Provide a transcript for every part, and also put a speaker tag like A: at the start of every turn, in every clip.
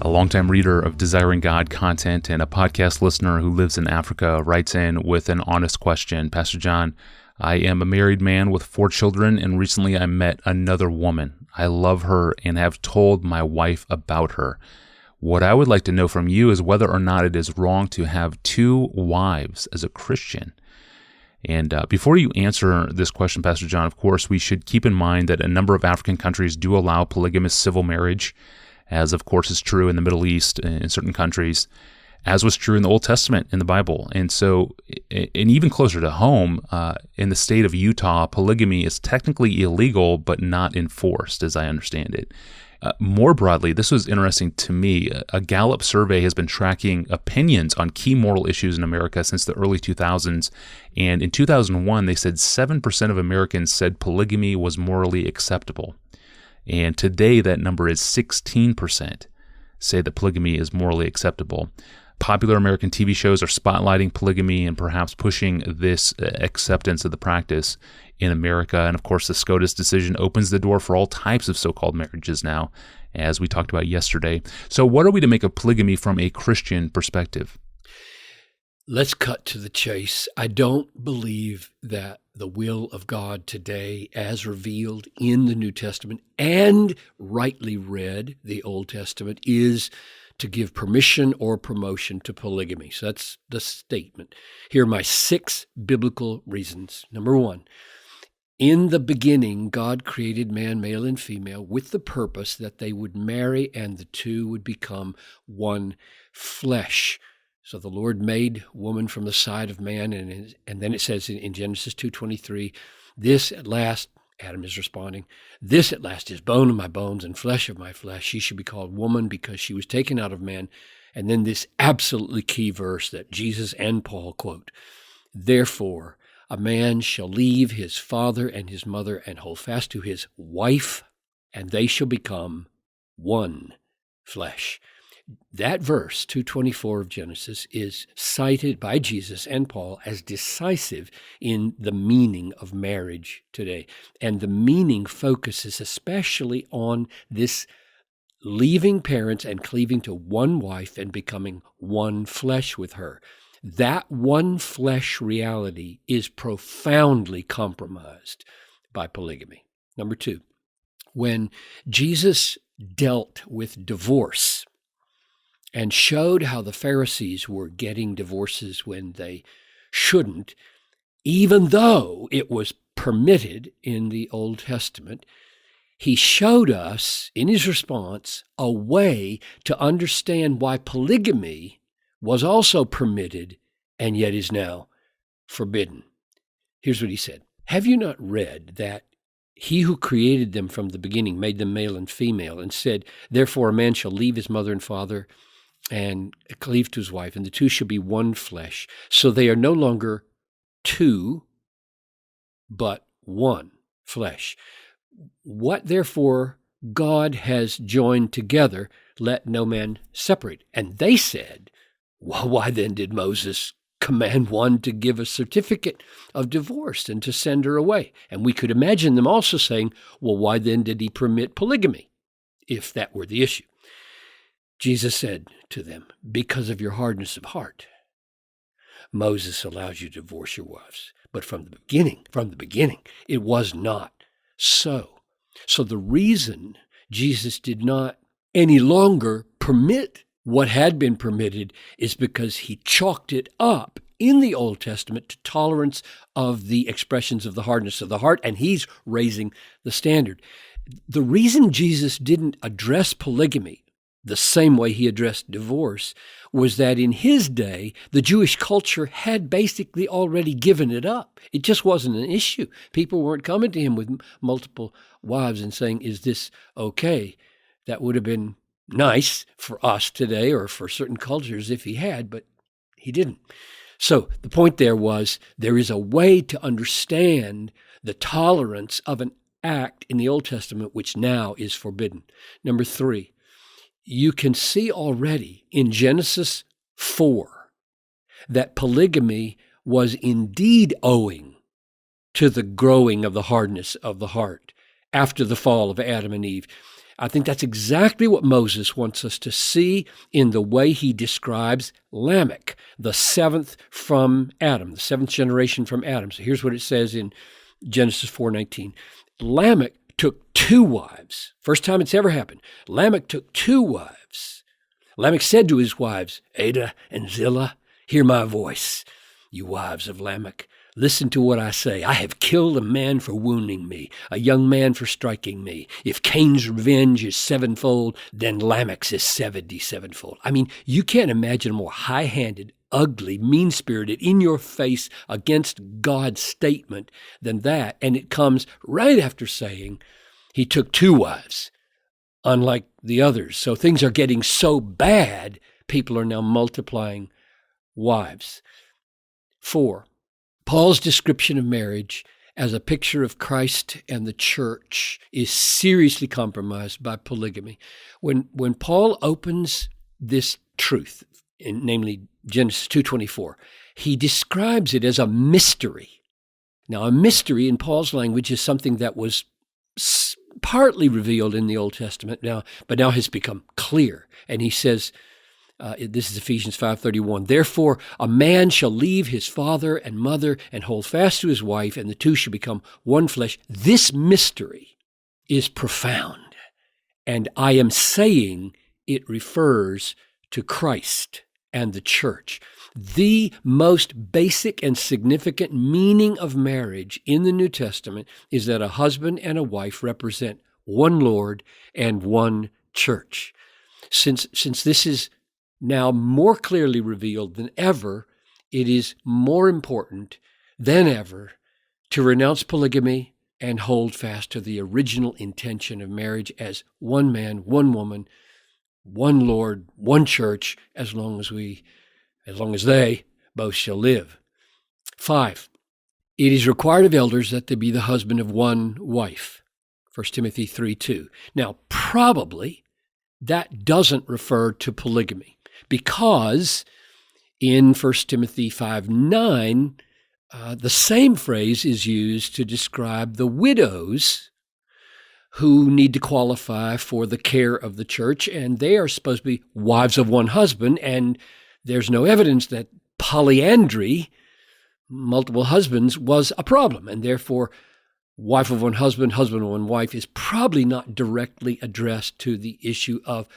A: A longtime reader of Desiring God content and a podcast listener who lives in Africa writes in with an honest question. Pastor John, I am a married man with 4 children, and recently I met another woman. I love her and have told my wife about her. What I would like to know from you is whether or not it is wrong to have 2 wives as a Christian. And before you answer this question, Pastor John, of course, we should keep in mind that a number of African countries do allow polygamous civil marriage, as of course is true in the Middle East in certain countries, as was true in the Old Testament in the Bible. And so, and even closer to home, in the state of Utah, polygamy is technically illegal, but not enforced, as I understand it. More broadly, this was interesting to me. A Gallup survey has been tracking opinions on key moral issues in America since the early 2000s. And in 2001, they said 7% of Americans said polygamy was morally acceptable. And today, that number is 16% say that polygamy is morally acceptable. Popular American TV shows are spotlighting polygamy and perhaps pushing this acceptance of the practice in America. And of course, the SCOTUS decision opens the door for all types of so-called marriages now, as we talked about yesterday. So what are we to make of polygamy from a Christian perspective?
B: Let's cut to the chase. I don't believe that the will of God today, as revealed in the New Testament and rightly read the Old Testament, is to give permission or promotion to polygamy. So that's the statement. Here are my 6 biblical reasons. Number 1, in the beginning, God created man, male and female, with the purpose that they would marry and the 2 would become one flesh. So the Lord made woman from the side of man, and then it says in Genesis 2:23, this at last, Adam is responding, this at last is bone of my bones and flesh of my flesh. She should be called woman because she was taken out of man. And then this absolutely key verse that Jesus and Paul quote, therefore a man shall leave his father and his mother and hold fast to his wife, and they shall become one flesh. That verse, 2:24 of Genesis, is cited by Jesus and Paul as decisive in the meaning of marriage today. And the meaning focuses especially on this leaving parents and cleaving to one wife and becoming one flesh with her. That one flesh reality is profoundly compromised by polygamy. Number 2, when Jesus dealt with divorce and showed how the Pharisees were getting divorces when they shouldn't, even though it was permitted in the Old Testament, he showed us, in his response, a way to understand why polygamy was also permitted and yet is now forbidden. Here's what he said. Have you not read that he who created them from the beginning made them male and female and said, therefore a man shall leave his mother and father and cleave to his wife, and the 2 shall be one flesh. So they are no longer 2, but one flesh. What therefore God has joined together, let no man separate. And they said, well, why then did Moses command one to give a certificate of divorce and to send her away? And we could imagine them also saying, well, why then did he permit polygamy, if that were the issue? Jesus said to them, because of your hardness of heart, Moses allows you to divorce your wives. But from the beginning, it was not so. So the reason Jesus did not any longer permit what had been permitted is because he chalked it up in the Old Testament to tolerance of the expressions of the hardness of the heart, and he's raising the standard. The reason Jesus didn't address polygamy the same way he addressed divorce was that in his day, the Jewish culture had basically already given it up. It just wasn't an issue. People weren't coming to him with multiple wives and saying, is this okay? That would have been nice for us today or for certain cultures if he had, but he didn't. So the point there was there is a way to understand the tolerance of an act in the Old Testament which now is forbidden. Number 3, you can see already in Genesis 4 that polygamy was indeed owing to the growing of the hardness of the heart after the fall of Adam and Eve. I think that's exactly what Moses wants us to see in the way he describes Lamech, the seventh from Adam, the seventh generation from Adam. So here's what it says in Genesis 4:19. Lamech took 2 wives. First time it's ever happened. Lamech took 2 wives. Lamech said to his wives, Ada and Zillah, hear my voice, you wives of Lamech. Listen to what I say. I have killed a man for wounding me, a young man for striking me. If Cain's revenge is 7-fold, then Lamech's is 77-fold. I mean, you can't imagine a more high-handed, ugly, mean-spirited, in-your-face, against God statement than that. And it comes right after saying he took 2 wives, unlike the others. So things are getting so bad, people are now multiplying wives. 4. Paul's description of marriage as a picture of Christ and the church is seriously compromised by polygamy. When Paul opens this truth, namely Genesis 2:24, he describes it as a mystery. Now, a mystery in Paul's language is something that was partly revealed in the Old Testament but now has become clear. And he says, this is Ephesians 5:31. Therefore, a man shall leave his father and mother and hold fast to his wife, and the two shall become one flesh. This mystery is profound, and I am saying it refers to Christ and the church. The most basic and significant meaning of marriage in the New Testament is that a husband and a wife represent one Lord and one church. Since this is now more clearly revealed than ever, it is more important than ever to renounce polygamy and hold fast to the original intention of marriage as one man, one woman, one Lord, one church, as long as they both shall live. 5. It is required of elders that they be the husband of one wife. 1 Timothy 3:2. Now, probably that doesn't refer to polygamy, because in 1 Timothy 5:9, the same phrase is used to describe the widows who need to qualify for the care of the church, and they are supposed to be wives of one husband, and there's no evidence that polyandry, multiple husbands, was a problem, and therefore wife of one husband, husband of one wife is probably not directly addressed to the issue of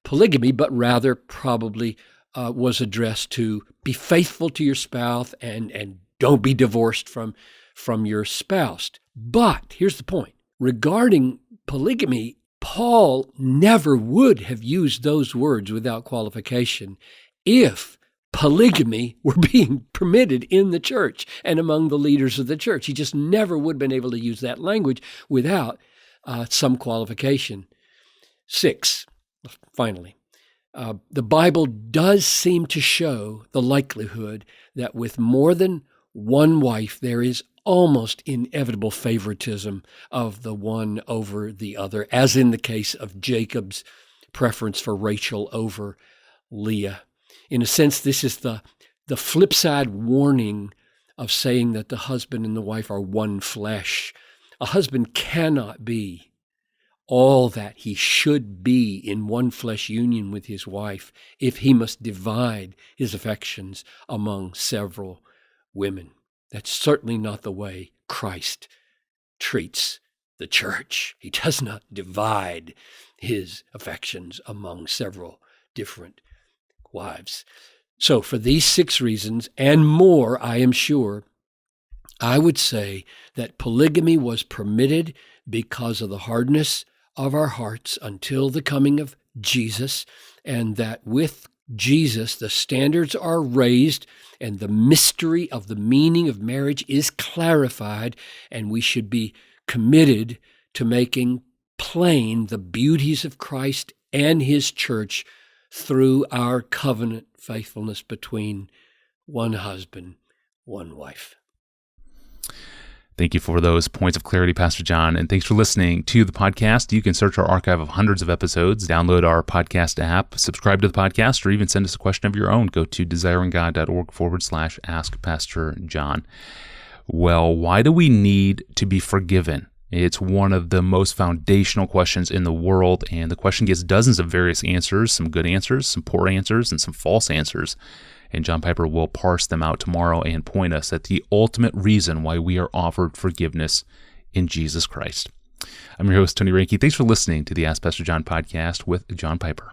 B: polygamy, but rather probably was addressed to be faithful to your spouse and don't be divorced from your spouse. But here's the point. Regarding polygamy, Paul never would have used those words without qualification if polygamy were being permitted in the church and among the leaders of the church. He just never would have been able to use that language without some qualification. 6. Finally, the Bible does seem to show the likelihood that with more than one wife, there is almost inevitable favoritism of the one over the other, as in the case of Jacob's preference for Rachel over Leah. In a sense, this is the flip side warning of saying that the husband and the wife are one flesh. A husband cannot be all that he should be in one flesh union with his wife if he must divide his affections among several women. That's certainly not the way Christ treats the church. He does not divide his affections among several different wives. So for these 6 reasons and more, I am sure, I would say that polygamy was permitted because of the hardness of our hearts until the coming of Jesus, and that with Jesus, the standards are raised and the mystery of the meaning of marriage is clarified, and we should be committed to making plain the beauties of Christ and his church through our covenant faithfulness between one husband, one wife.
A: Thank you for those points of clarity, Pastor John, and thanks for listening to the podcast. You can search our archive of hundreds of episodes, download our podcast app, subscribe to the podcast, or even send us a question of your own. Go to desiringgod.org/ask Pastor John. Well, why do we need to be forgiven It's one of the most foundational questions in the world, and the question gets dozens of various answers, some good answers, some poor answers, and some false answers. And John Piper will parse them out tomorrow and point us at the ultimate reason why we are offered forgiveness in Jesus Christ. I'm your host, Tony Reinke. Thanks for listening to the Ask Pastor John podcast with John Piper.